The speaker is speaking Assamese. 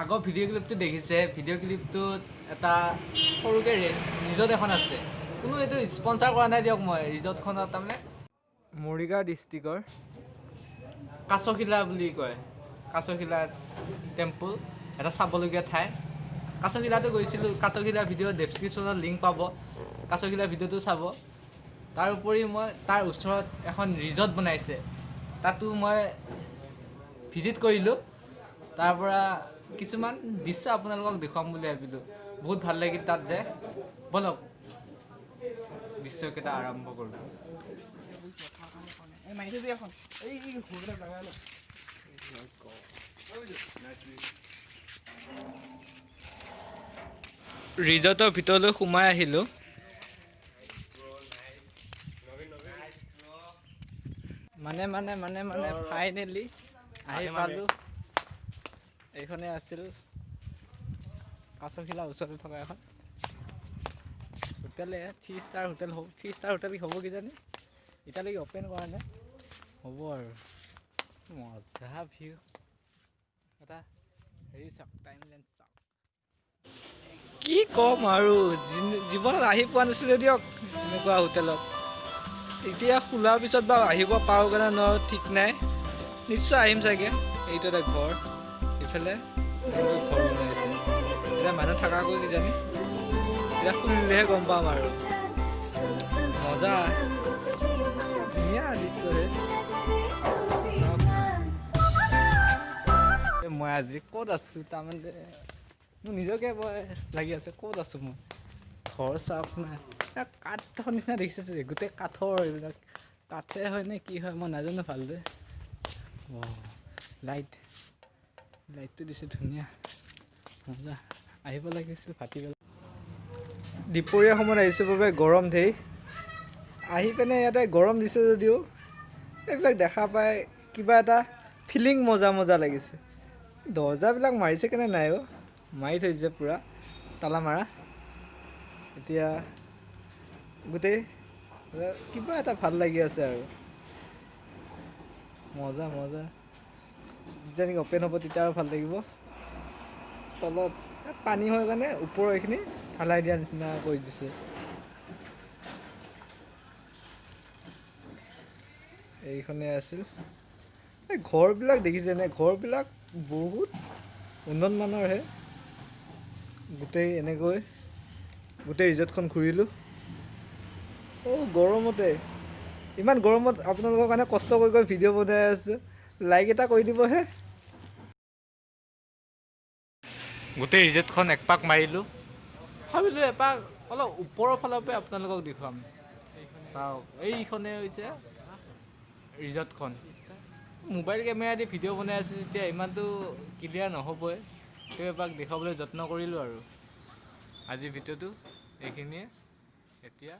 আগৰ ভিডিঅ' ক্লিপটো দেখিছে ভিডিঅ' ক্লিপটোত এটা সৰুকৈ ৰিজৰ্ট এখন আছে কোনো এইটো স্পনচাৰ কৰা নাই দিয়ক মই ৰিজৰ্টখনত তাৰমানে মৰিগাঁও ডিষ্ট্ৰিক্টৰ কাছখিলা বুলি কয় কাছখিলা টেম্পল এটা চাবলগীয়া ঠাই কাছখিলাটো গৈছিলোঁ কাছখিলা ভিডিঅ' ডেছক্ৰিপশ্যনত লিংক পাব কাছখিলা ভিডিঅ'টো চাব তাৰ উপৰি মই তাৰ ওচৰত এখন ৰিজৰ্ট বনাইছে তাতো মই ভিজিট কৰিলোঁ তাৰ পৰা কিছুমান দৃশ্য আপোনালোকক দেখুৱাম বুলি ভাবিলোঁ বহুত ভাল লাগিল তাত যে বলক দৃশ্যকেইটা আৰম্ভ কৰোঁ ৰিজৰ্টৰ ভিতৰলৈ সোমাই আহিলোঁ মানে ফাইনেলি আহি পালোঁ এইখনে আছিল কাছখিলা ওচৰতে থকা এখন হোটেলে 3 ষ্টাৰ হোটেল হ'ব 3 ষ্টাৰ হোটেল হ'ব কিজানি এতিয়ালৈকে অ'পেন কৰা নাই হ'ব আৰু মজা ভিউ এটা হেৰি চাওক টাইমলাইন চাওক কি ক'ম আৰু জীৱনত আহি পোৱা নাছিলোঁ দিয়ক এনেকুৱা হোটেলত এতিয়া খোলাৰ পিছত বাৰু আহিব পাৰোঁ কাৰণে নোৱাৰোঁ ঠিক নাই নিশ্চয় আহিম চাগে এইটো এটা ঘৰ ইফালে ঘৰ বনাইছে এতিয়া মানুহ থকাকৈ কিজানি এতিয়া শুনিলেহে গম পাম আৰু মজা ধুনীয়া দৃশ্যহে মই আজি ক'ত আছোঁ তাৰমানে মোৰ নিজকে লাগি আছে ক'ত আছোঁ মই ঘৰ চাওক নাই কাঠৰ নিচিনা দেখিছে গোটেই কাঠৰ এইবিলাক কাঠে হয় নে কি হয় মই নাজানো ভালদৰে লাইটটো দিছে ধুনীয়া মজা আহিব লাগিছিল ভাটিবেলা দুপৰীয়া সময়ত আহিছোঁ বাবে গৰম ধেই আহি পিনে ইয়াতে গৰম দিছে যদিও এইবিলাক দেখা পাই কিবা এটা ফিলিং মজা লাগিছে দৰ্জাবিলাক মাৰিছে কেনে নাই অ' মাৰি থৈছে পূৰা তালা মাৰা এতিয়া গোটেই কিবা এটা ভাল লাগি আছে আৰু মজা যেতিয়া নেকি অ'পেন হ'ব তেতিয়া আৰু ভাল লাগিব তলত পানী হয় কাৰণে ওপৰৰ এইখিনি ঢালাই দিয়া নিচিনা কৰি দিছে এইখনে আছিল এই ঘৰবিলাক দেখিছেনে ঘৰবিলাক বহুত উন্নত মানৰহে গোটেই এনেকৈ গোটেই ৰিজৰ্টখন ঘূৰিলোঁ গৰমতে ইমান গৰমত আপোনালোকৰ কাৰণে কষ্ট কৰি ভিডিঅ' বনাই আছোঁ লাইক এটা কৰি দিবহে গোটেই ৰিজৰ্টখন একপাক মাৰিলোঁ ভাবিলোঁ এপাক অলপ ওপৰৰ ফালৰ পৰা আপোনালোকক দেখুৱাম চাওক এইখনে হৈছে ৰিজৰ্টখন মোবাইল কেমেৰা দি ভিডিঅ' বনাই আছোঁ যেতিয়া ইমানটো ক্লিয়াৰ নহ'বই তেওঁ এপাক দেখুৱাবলৈ যত্ন কৰিলোঁ আৰু আজিৰ ভিডিঅ'টো এইখিনিয়ে এতিয়া